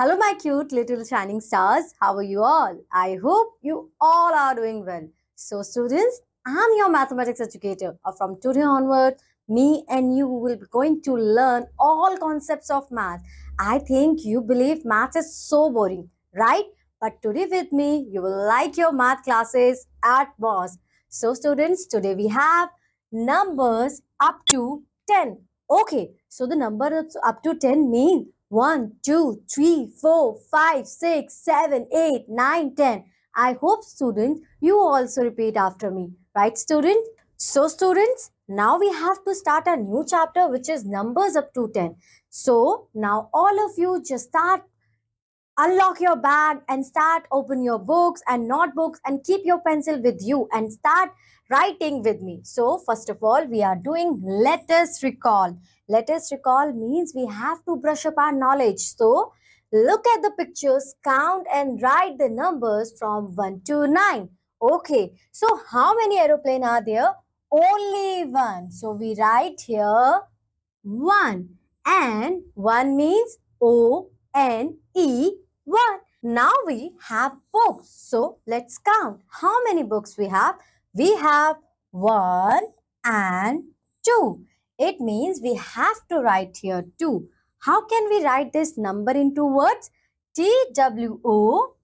Hello, my cute little shining stars. How are you all? I hope you all are doing well. So, students, I'm your mathematics educator. From today onward, me and you will be going to learn all concepts of math. I think you believe math is so boring, right? But today with me, you will like your math classes at most. So, students, today we have numbers up to 10. Okay, so the number up to 10 mean 1, 2, 3, 4, 5, 6, 7, 8, 9, 10. I hope students you also repeat after me. Right students? So students, now we have to start a new chapter which is numbers up to 10. So now all of you just start unlock your bag and start open your books and notebooks and keep your pencil with you and start writing with me. So first of all we are doing let us recall. Let us recall means we have to brush up our knowledge. So look at the pictures, count and write the numbers from 1 to 9. Okay, so how many aeroplane are there? Only one. So we write here 1, and 1 means O-N-E 1. Now we have books. So let's count. How many books we have? We have 1 and 2. It means we have to write here 2. How can we write this number into words? TWO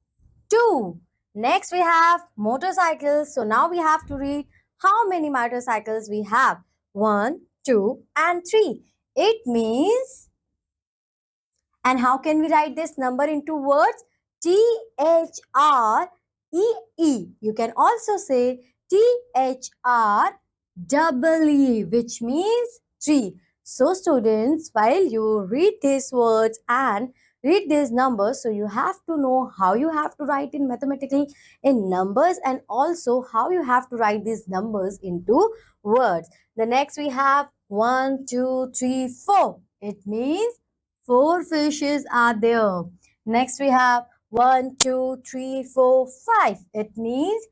2. Next we have motorcycles. So now we have to read how many motorcycles we have. 1, 2 and 3. It means, and how can we write this number into words? THREE. You can also say THREE, which means 3. So students, while you read these words and read these numbers, so you have to know how you have to write in mathematical in numbers and also how you have to write these numbers into words. The next we have 1, 2, 3, 4. It means 4 fishes are there. Next we have 1, 2, 3, 4, 5. It means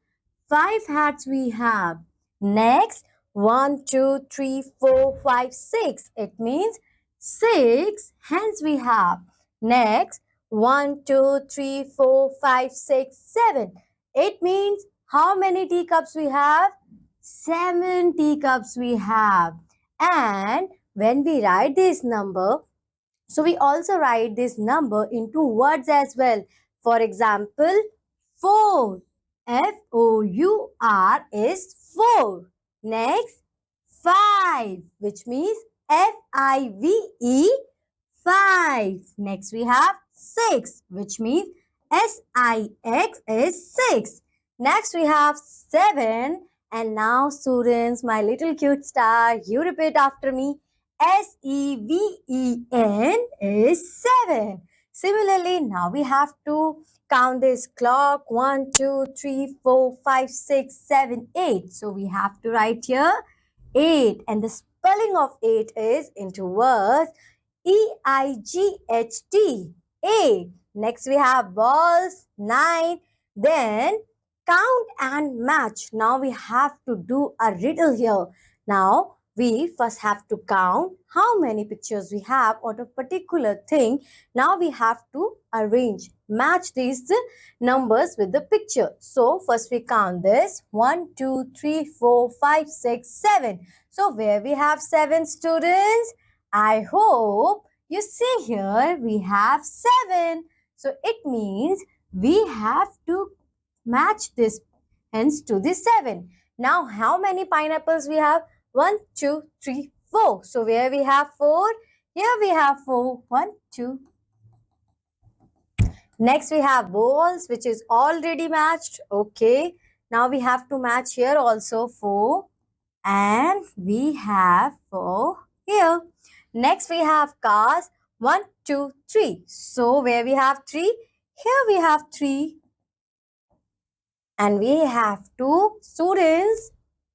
5 hats we have. Next 1, 2, 3, 4, 5, 6. It means 6 hens we have. Next 1, 2, 3, 4, 5, 6, 7. It means how many teacups we have? 7 teacups we have. And when we write this number, so we also write this number into words as well. For example, 4. F-O-U-R is 4. Next, 5, which means F-I-V-E, 5. Next we have 6, which means S-I-X is 6. Next we have 7. And now students, my little cute star, you repeat after me. S-E-V-E-N is 7. Similarly, now we have to count this clock 1, 2, 3, 4, 5, 6, 7, 8. So we have to write here 8. And the spelling of 8 is into words E-I-G-H-T. 8. Next we have balls 9. Then count and match. Now we have to do a riddle here. Now we first have to count how many pictures we have of a particular thing. Now we have to arrange, match these numbers with the picture. So first we count this 1, 2, 3, 4, 5, 6, 7. So where we have 7 students? I hope you see here we have 7. So it means we have to match this hence to the 7. Now how many pineapples we have? 1, 2, 3, 4. So where we have 4? Here we have 4. 1, 2. Next we have balls which is already matched. Okay. Now we have to match here also 4. And we have 4 here. Next we have cars 1, 2, 3. So where we have 3? Here we have 3. And we have 2 students.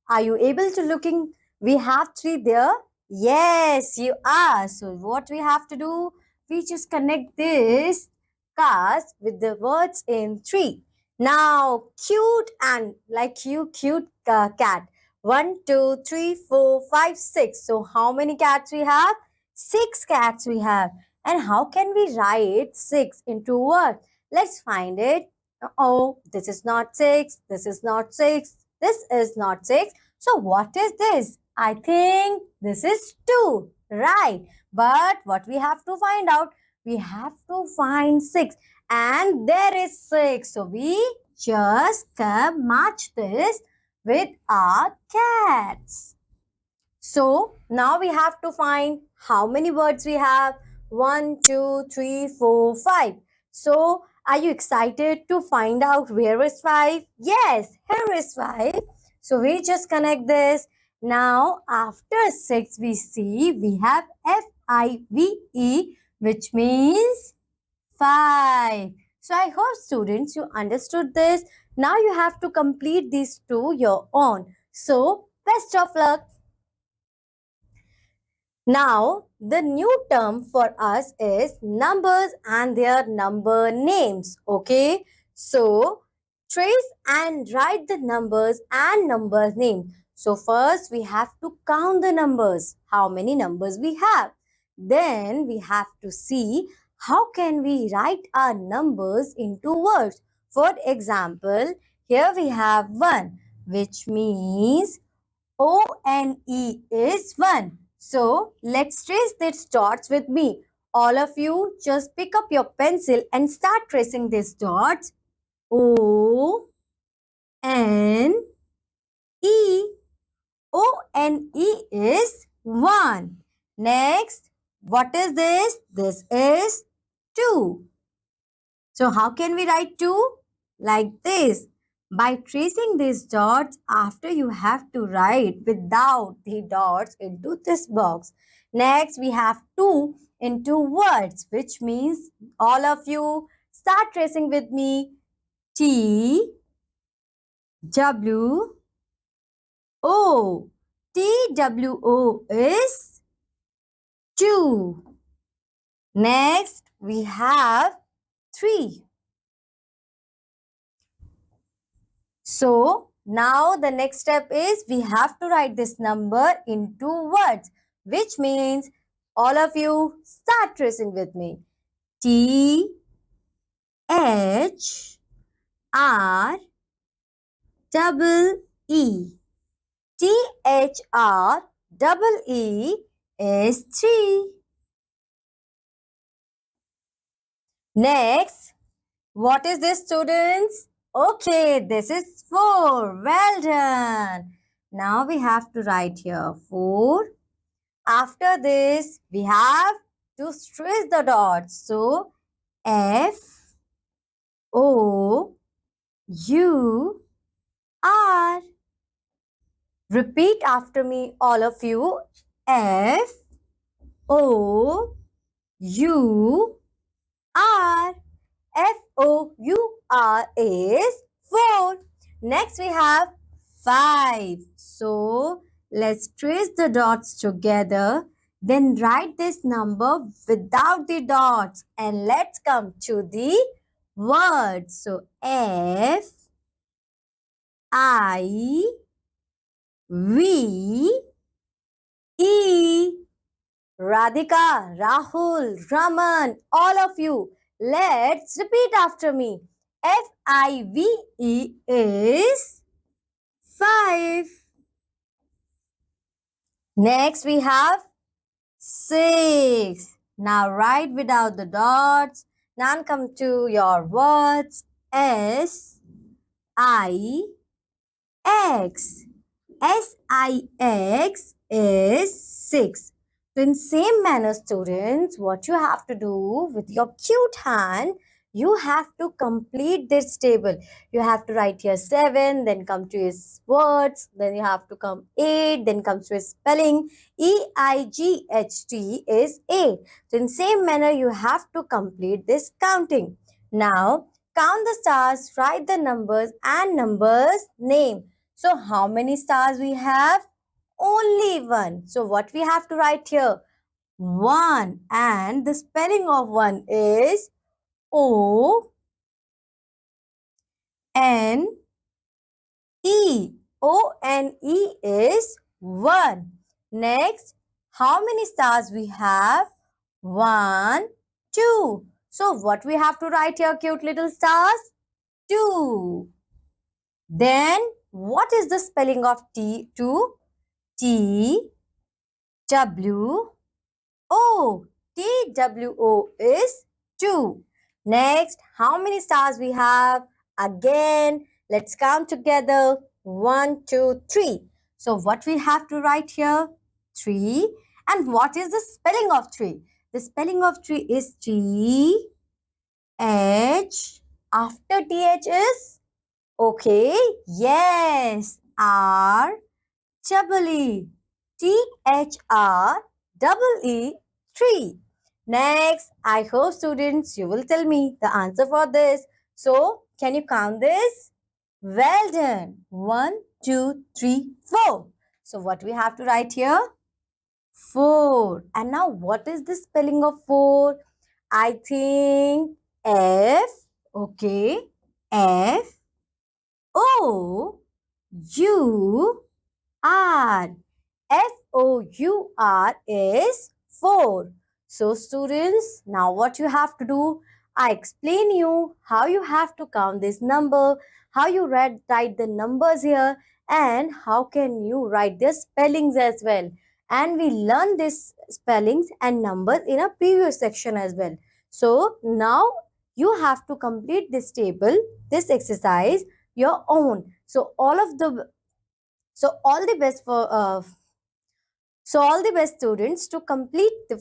Are you able to looking? We have 3 there. Yes, you are. So what we have to do? We just connect this cars with the words in 3. Now cute and like you cute cat. 1, 2, 3, 4, 5, 6. So how many cats we have? 6 cats we have. And how can we write 6 into words? Let's find it. Oh, this is not 6. This is not 6. This is not 6. So what is this? I think this is 2. Right. But what we have to find out? We have to find 6. And there is 6. So we just match this with our cats. So now we have to find how many words we have. 1, 2, 3, 4, 5. So are you excited to find out where is 5? Yes, here is 5. So we just connect this. Now after 6 we see we have F-I-V-E, which means 5. So I hope students you understood this. Now you have to complete these two your own. So best of luck. Now, the new term for us is numbers and their number names. Okay, so trace and write the numbers and numbers name. So first we have to count the numbers, how many numbers we have. Then we have to see how can we write our numbers into words. For example, here we have 1, which means O-N-E is 1. So let's trace these dots with me. All of you just pick up your pencil and start tracing these dots. O-N-E. O-N-E is 1. Next, what is this? This is 2. So how can we write 2? Like this. By tracing these dots, after you have to write without the dots into this box. Next, we have 2 into words, which means all of you start tracing with me. T, W, O. T, W, O is 2. Next, we have 3. So now the next step is we have to write this number into words, which means all of you start tracing with me. T H R double E. T H R double E is 3. Next, what is this, students? Okay, this is 4. Well done. Now we have to write here 4. After this, we have to trace the dots. So, F, O, U, R. Repeat after me, all of you. F, O, U, R. F-O-U-R is 4. Next we have 5. So let's trace the dots together. Then write this number without the dots. And let's come to the words. So F, I, V, E. Radhika, Rahul, Raman, all of you. Let's repeat after me. F-I-V-E is 5. Next we have 6. Now write without the dots. Now come to your words. S, I, X. S-I-X is 6. So in same manner, students, what you have to do with your cute hand, you have to complete this table. You have to write here 7, then come to his words, then you have to come 8, then comes to his spelling. E-I-G-H-T is 8. So in same manner, you have to complete this counting. Now, count the stars, write the numbers and numbers name. So how many stars we have? Only 1. So what we have to write here? 1. And the spelling of 1 is O N E. O N E is 1. Next, how many stars we have? 1, 2. So what we have to write here, cute little stars? 2. Then what is the spelling of T? 2? T W O. T W O is 2. Next, how many stars we have? Again, let's count together. 1, 2, 3. So what we have to write here? 3. And what is the spelling of 3? The spelling of 3 is T H. After TH is? Okay, yes. R double E. T-H-R double E 3. Next, I hope students you will tell me the answer for this. So, can you count this? Well done. 1, 2, 3, 4. So, what we have to write here? 4. And now, what is the spelling of 4? I think F. Okay. F O U R. Four is 4. So students, now what you have to do, I explain you how you have to count this number, how you write the numbers here, and how can you write their spellings as well. And we learned this spellings and numbers in a previous section as well. So now you have to complete this table, this exercise your own. So all the best for all the best students to complete the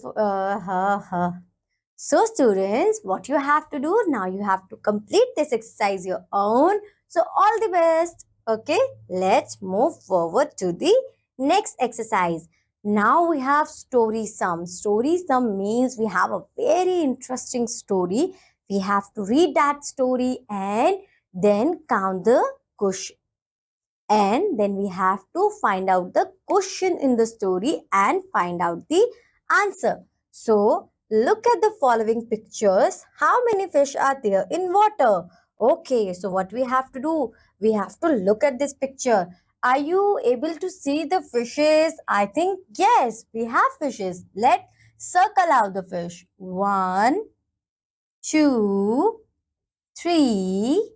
so students, what you have to do now, you have to complete this exercise your own. So all the best. Okay, let's move forward to the next exercise. Now we have story sum. Story sum means we have a very interesting story. We have to read that story and then count the question, and then we have to find out the question in the story and find out the answer. So look at the following pictures. How many fish are there in water? Okay, so what we have to do? We have to look at this picture. Are you able to see the fishes? I think yes, we have fishes. Let's circle out the fish. 1, 2, 3,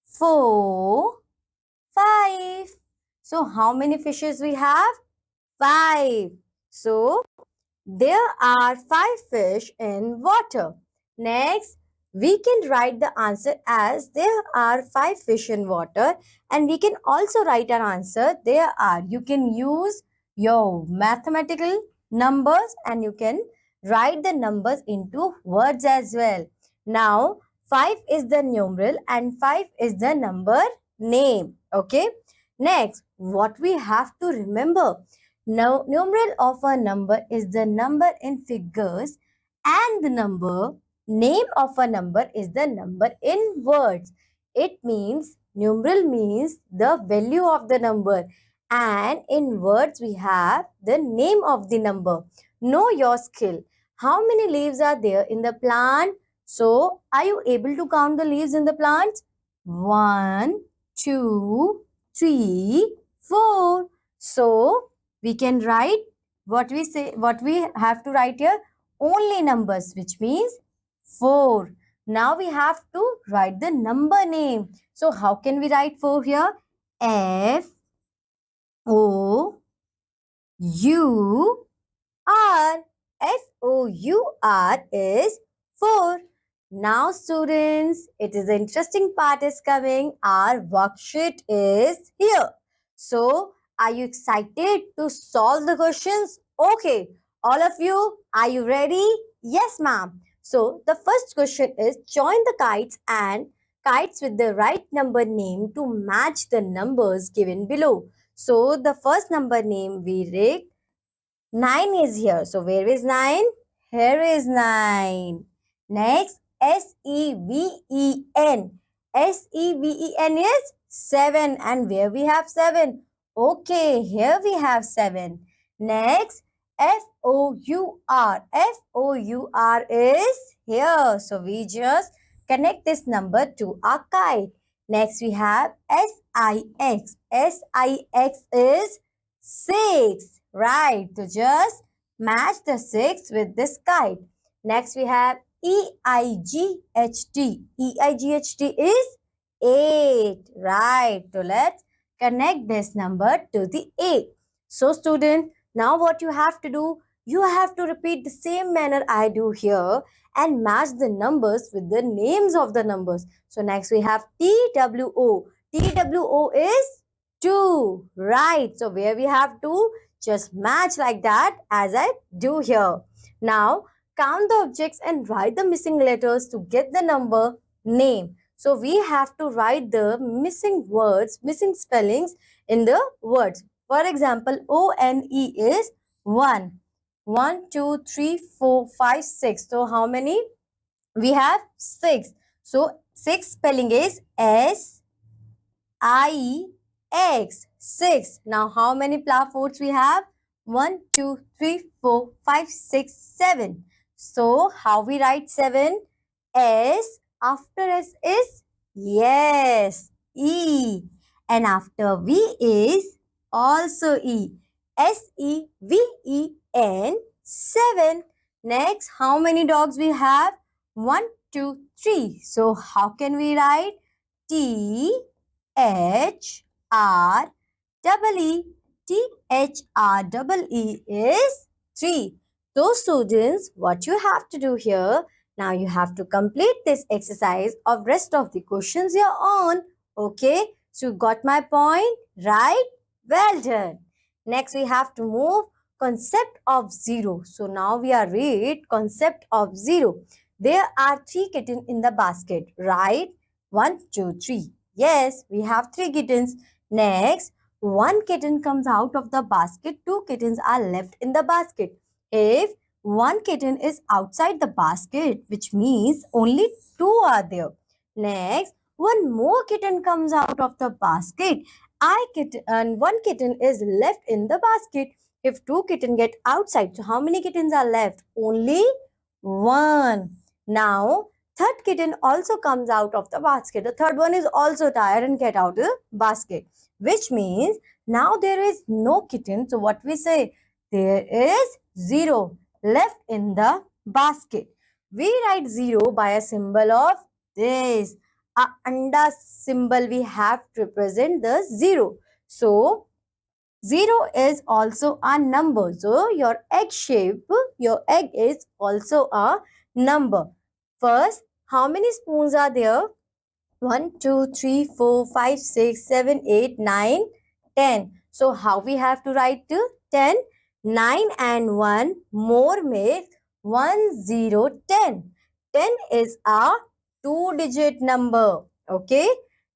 4, 5. So how many fishes we have? 5. So there are 5 fish in water. Next, we can write the answer as there are 5 fish in water, and we can also write an answer there are. You can use your mathematical numbers and you can write the numbers into words as well. Now, 5 is the numeral and 5 is the number name. Okay. Next, what we have to remember, now, numeral of a number is the number in figures, and the number name of a number is the number in words. It means numeral means the value of the number, and in words we have the name of the number. Know your skill. How many leaves are there in the plant? So, are you able to count the leaves in the plant? 1, 2, 3, 4. So, we can write what we have to write here, only numbers, which means 4. Now we have to write the number name. So how can we write 4 here? F O U R. Four is 4. Now students, it is an interesting part is coming. Our worksheet is here. So, are you excited to solve the questions? Okay, all of you, are you ready? Yes, ma'am. So, the first question is join the kites and kites with the right number name to match the numbers given below. So, the first number name we read 9 is here. So where is 9? Here is 9. Next, S-E-V-E-N. S-E-V-E-N is 7. And where we have 7? Okay, here we have 7. Next, F-O-U-R. F-O-U-R is here. So we just connect this number to our kite. Next, we have S-I-X. S-I-X is 6. Right. So just match the 6 with this kite. Next we have E-I-G-H-T. E-I-G-H-T is 8. Right. So let's connect this number to the 8. So student, now what you have to do, you have to repeat the same manner I do here and match the numbers with the names of the numbers. So next we have TWO. TWO is 2. Right. So where we have to just match like that as I do here. Now count the objects and write the missing letters to get the number name. So we have to write the missing words, missing spellings in the words. For example, ONE is 1. 1, 2, 3, 4, 5, 6. So how many? We have 6. So 6 spelling is S-I-X. 6. Now how many foods we have? 1, 2, 3, 4, 5, 6, 7. So how we write 7? S after S is yes, E. And after V is also E. S-E-V-E-N 7. Next, how many dogs we have? 1, 2, 3. So how can we write? T-H-R-E-E. T-H-R-E-E is 3. So students, what you have to do here, now you have to complete this exercise of rest of the questions you're on. Okay, so you got my point, right? Well done. Next we have to move concept of 0. So now we are read concept of 0. There are 3 kittens in the basket, right? 1, 2, 3. Yes, we have 3 kittens. Next, 1 kitten comes out of the basket, 2 kittens are left in the basket. If 1 kitten is outside the basket, which means only 2 are there. Next, 1 more kitten comes out of the basket and 1 kitten is left in the basket. If 2 kittens get outside, so how many kittens are left? Only 1. Now, third kitten also comes out of the basket. The third one is also tired and get out of the basket, which means now there is no kitten. So what we say? There is 0 left in the basket. We write 0 by a symbol of this. A anda symbol we have to represent the 0. So 0 is also a number. So your egg shape, your egg is also a number. First, how many spoons are there? 1, 2, 3, 4, 5, 6, 7, 8, 9, 10. So how we have to write 10? 9 and 1 more make 1, 0, 10. 10 is a 2-digit number. Okay.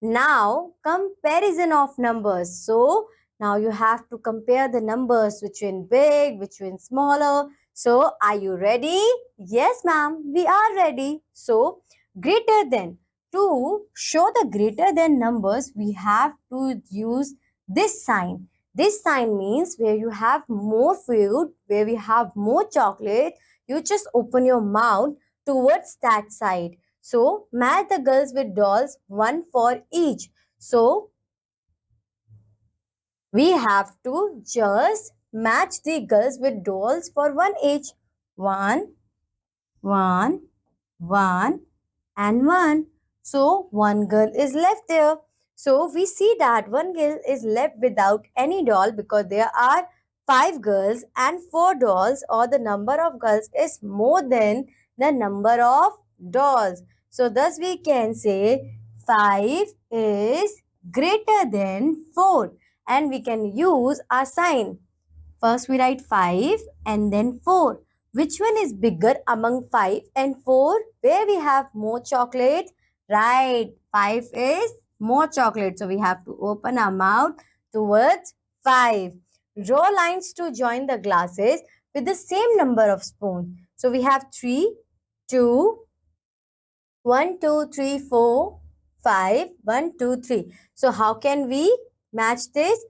Now comparison of numbers. So now you have to compare the numbers between big, between smaller. So are you ready? Yes, ma'am. We are ready. So greater than. To show the greater than numbers, we have to use this sign. This sign means where you have more food, where we have more chocolate, you just open your mouth towards that side. So match the girls with dolls, 1 for each. So we have to just match the girls with dolls for 1 each. 1, 1, 1 and 1. So 1 girl is left there. So we see that 1 girl is left without any doll because there are 5 girls and 4 dolls, or the number of girls is more than the number of dolls. So thus we can say 5 is greater than 4, and we can use our sign. First we write 5 and then 4. Which one is bigger among 5 and 4? Where we have more chocolate? Right, 5 is more chocolate. So we have to open our mouth towards 5. Draw lines to join the glasses with the same number of spoons. So we have 3, 2, 1, 2, 3, 4, 5, 1, 2, 3. So how can we match this?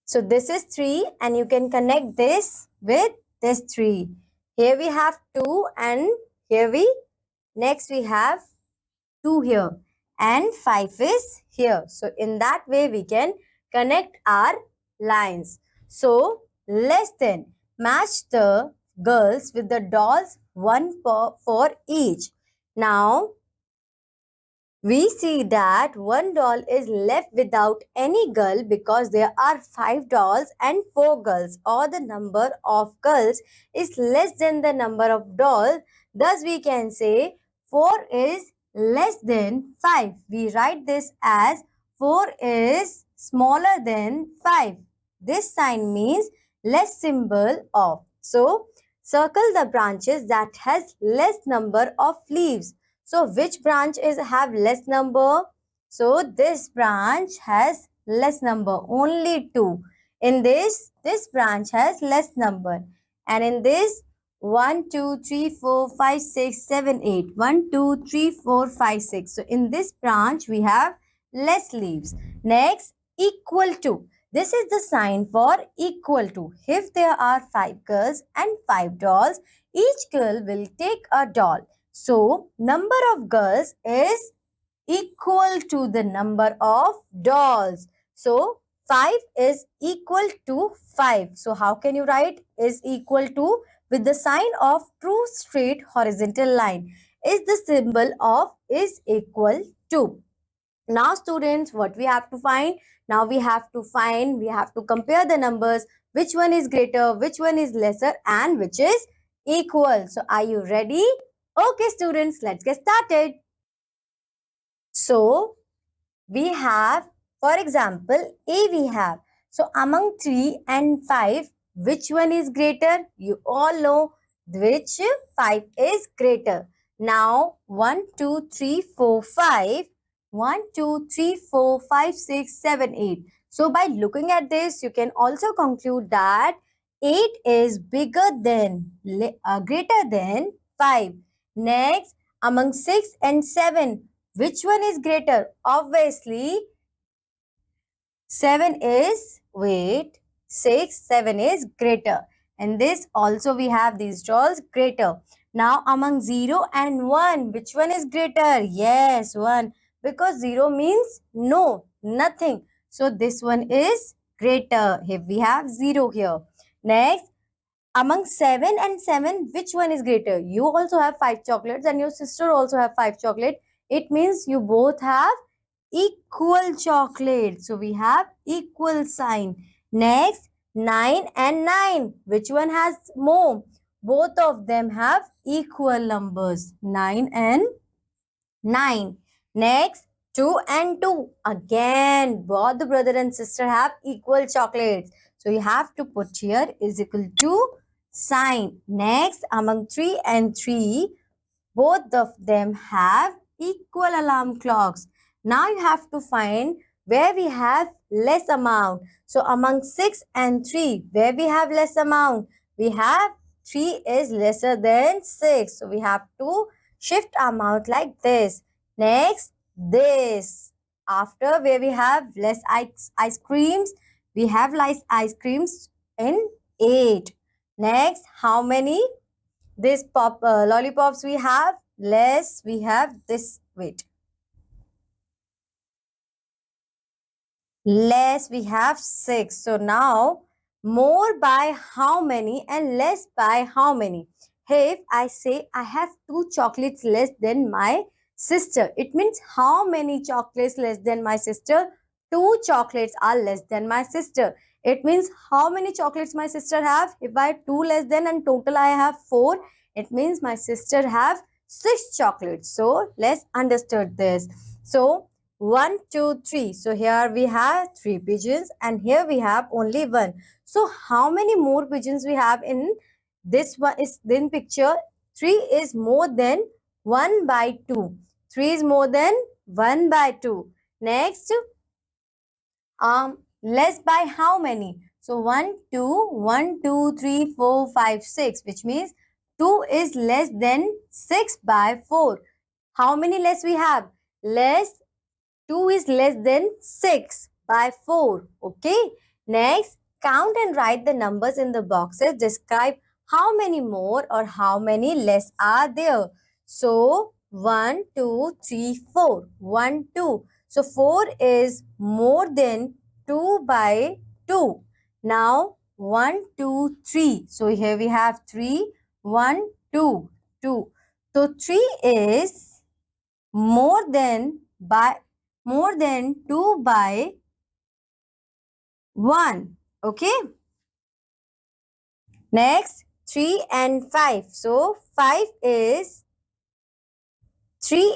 So this is 3 and you can connect this with this 3. Here we have 2 and next we have 2 here and 5 is here. So in that way we can connect our lines. So less than, match the girls with the dolls, one for each. Now, we see that one doll is left without any girl because there are 5 dolls and 4 girls, or the number of girls is less than the number of dolls. Thus, we can say 4 is less than 5. We write this as 4 is smaller than 5. This sign means less symbol of. So, circle the branches that has less number of leaves. So which branch is have less number? So this branch has less number, only 2. In this branch has less number. And in this, 1, 2, 3, 4, 5, 6, 7, 8. 1, 2, 3, 4, 5, 6. So in this branch, we have less leaves. Next, equal to. This is the sign for equal to. If there are 5 girls and 5 dolls, each girl will take a doll. So, number of girls is equal to the number of dolls. So, 5 is equal to 5. So, how can you write is equal to with the sign of true straight horizontal line? Is the symbol of is equal to. Now, students, what we have to find? Now, we have to compare the numbers. Which one is greater, which one is lesser, and which is equal. So, are you ready? Okay, students, let's get started. So, we have, for example, A we have. So, among 3 and 5, which one is greater? You all know which 5 is greater. Now, 1, 2, 3, 4, 5. 1, 2, 3, 4, 5, 6, 7, 8. So, by looking at this, you can also conclude that 8 is greater than 5. Next, among 6 and 7, which one is greater? Obviously, 7 is, 7 is greater. And this also we have these dolls greater. Now among 0 and 1, which one is greater? Yes, 1. Because 0 means no, nothing. So this one is greater. Here we have 0 here. Next, among 7 and 7, which one is greater? You also have 5 chocolates and your sister also have 5 chocolates. It means you both have equal chocolate. So we have equal sign. Next, 9 and 9. Which one has more? Both of them have equal numbers. 9 and 9. Next, 2 and 2. Again, both the brother and sister have equal chocolates. So you have to put here is equal to sign. Next, among 3 and 3, both of them have equal alarm clocks. Now you have to find where we have less amount. So among 6 and 3, where we have less amount, we have 3 is lesser than 6. So we have to shift our mouth like this. Next, this. After where we have less ice creams, we have less ice creams in 8. Next, how many? This lollipops we have less, we have this weight. Less we have 6. So now more by how many and less by how many? Hey, if I say I have 2 chocolates less than my sister, it means how many chocolates less than my sister? 2 chocolates are less than my sister. It means how many chocolates my sister have? If I have 2 less than and total I have 4, it means my sister have 6 chocolates. So let's understand this. So 1, 2, 3. So here we have 3 pigeons and here we have only 1. So how many more pigeons we have in this one is in picture? 3 is more than 1 by 2. 3 is more than 1 by 2. Next, less by how many? So 1, 2, 1, 2, 3, 4, 5, 6, which means 2 is less than 6 by 4. How many less we have? Less 2 is less than 6 by 4. Okay. Next, count and write the numbers in the boxes. Describe how many more or how many less are there. So, 1, 2, 3, 4. 1, 2. So, 4 is more than 2 by 2. Now, 1, 2, 3. So here we have 3, 1, 2, 2. So 3 is more than 2 by 1. Okay. Next 3 and 5. So 3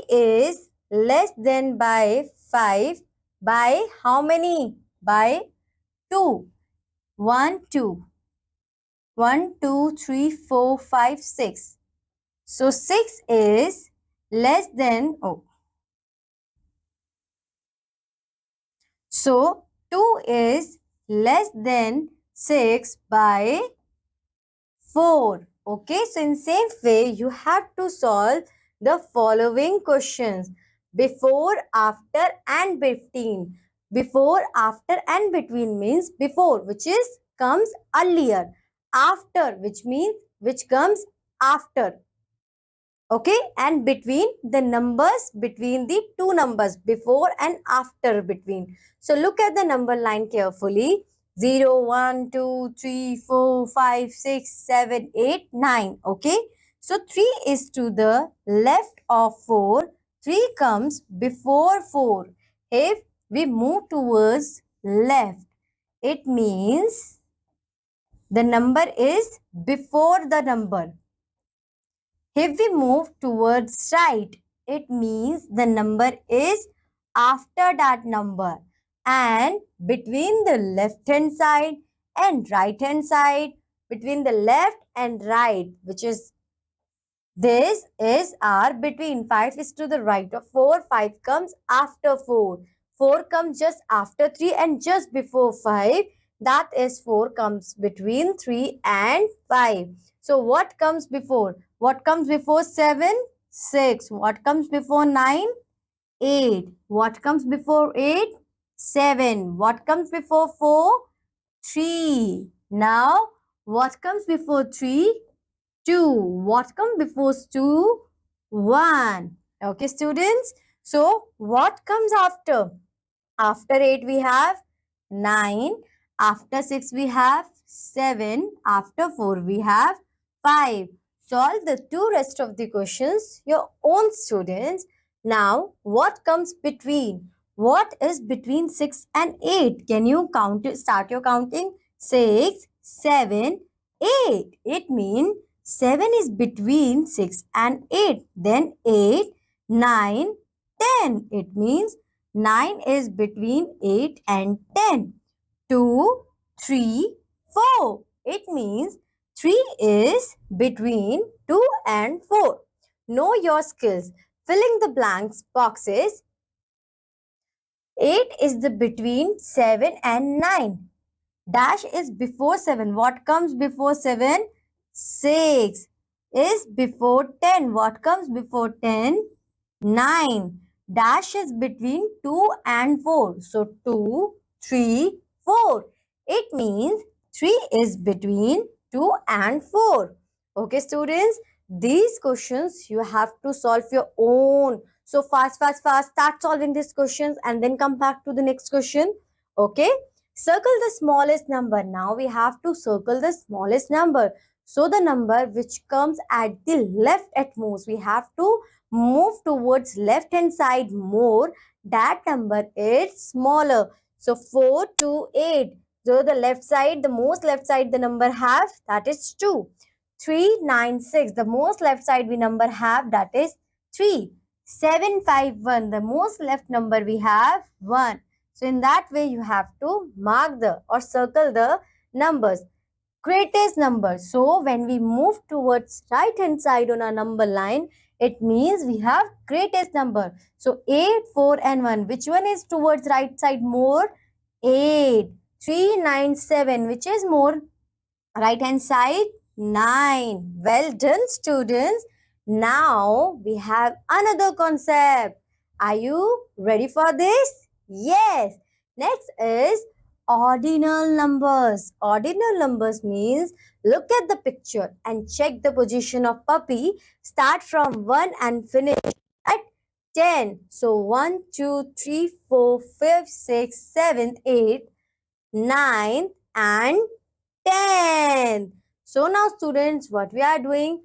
is less than by 5 by how many? By 2. 1, 2. 1, 2, 3, 4, 5, 6. So 6 is less than, so 2 is less than 6 by 4. Okay, so in same way, you have to solve the following questions. Before, after and between. Before, after and between means before, which is comes earlier. After, which comes after. Okay, and between the numbers, between the two numbers, before and after between. So look at the number line carefully. 0, 1, 2, 3, 4, 5, 6, 7, 8, 9. Okay, so 3 is to the left of 4. 3 comes before 4. If we move towards left, it means the number is before the number. If we move towards right, it means the number is after that number. And between the left hand side and right hand side, between the left and right, which is this is our between. 5 is to the right of 4. 5 comes after 4. 4 comes just after 3 and just before 5. That is 4 comes between 3 and 5. So what comes before? What comes before 7? 6. What comes before 9? 8. What comes before 8? 7. What comes before 4? 3. Now, what comes before 3? 2. What comes before 2? 1. Okay, students. So, what comes after? After 8 we have 9. After 6 we have 7. After 4 we have 5. Solve the two rest of the questions, your own students. Now, what comes between? What is between 6 and 8? Can you count it? Start your counting. 6, 7, 8. It means 7 is between 6 and 8. Then 8, 9, 10. It means 9 is between 8 and 10. 2, 3, 4. It means 3 is between 2 and 4. Know your skills. Filling the blanks boxes. 8 is the between 7 and 9. Dash is before 7. What comes before 7? 6 is before 10. What comes before 10? 9. Dash is between 2 and 4. So 2, 3, 4. It means 3 is between 2 and 4. Okay, students, these questions you have to solve your own. So fast, start solving these questions and then come back to the next question. Okay, circle the smallest number. Now we have to circle the smallest number. So the number which comes at the left at most, we have to move towards left hand side more. That number is smaller. So 4 to 8. So the left side, the most left side the number have, that is 2. 3, 9, 6. The most left side we number have, that is 3. 7, 5, 1. The most left number we have 1. So in that way you have to mark the or circle the numbers. Greatest number. So when we move towards right hand side on our number line, it means we have greatest number. So 8, 4 and 1. Which one is towards right side more? 8. 3, 9, 7. Which is more right hand side? 9. Well done, students. Now we have another concept. Are you ready for this? Yes. Next is ordinal numbers. Ordinal numbers means look at the picture and check the position of puppy. Start from 1 and finish at 10. So 1, 2, 3, 4, 5, 6, 7, 8, 9 and 10. So now students, what we are doing?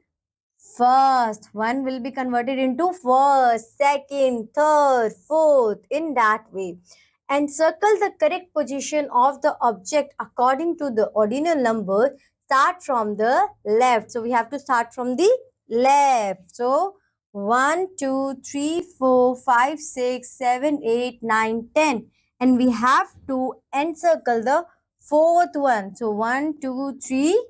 First, one will be converted into first, second, third, fourth, in that way. And circle the correct position of the object according to the ordinal number. Start from the left. So we have to start from the left. So 1, 2, 3, 4, 5, 6, 7, 8, 9, 10. And we have to encircle the fourth one. So 1, 2, 3,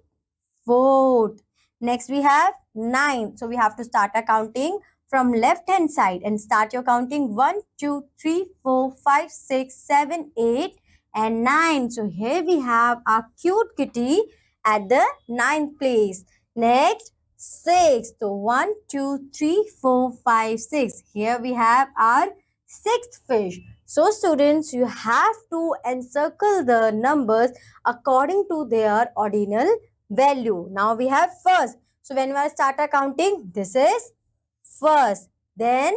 fourth. Next we have 9. So we have to start our counting from left hand side and start your counting 1, 2, 3, 4, 5, 6, 7, 8 and 9. So here we have our cute kitty at the ninth place. Next 6. So 1, 2, 3, 4, 5, 6. Here we have our sixth fish. So students, you have to encircle the numbers according to their ordinal value. Now we have first. So when we start our counting, this is first. Then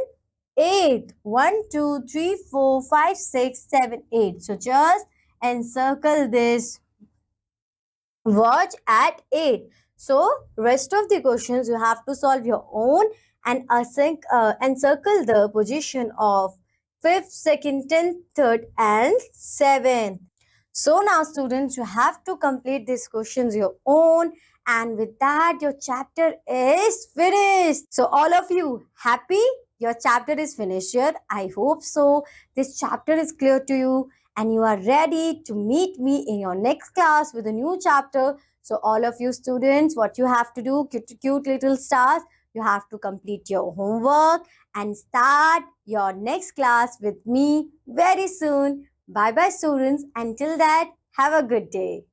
8. 1, 2, 3, 4, 5, 6, 7, 8. So just encircle this watch at 8. So rest of the questions you have to solve your own and encircle the position of 5th, 2nd, 10th, 3rd and 7th. So now students, you have to complete these questions your own, and with that your chapter is finished. So all of you happy? Your chapter is finished here. I hope so. This chapter is clear to you and you are ready to meet me in your next class with a new chapter. So all of you students, what you have to do, cute little stars, you have to complete your homework and start your next class with me very soon. Bye bye students. Until that, have a good day.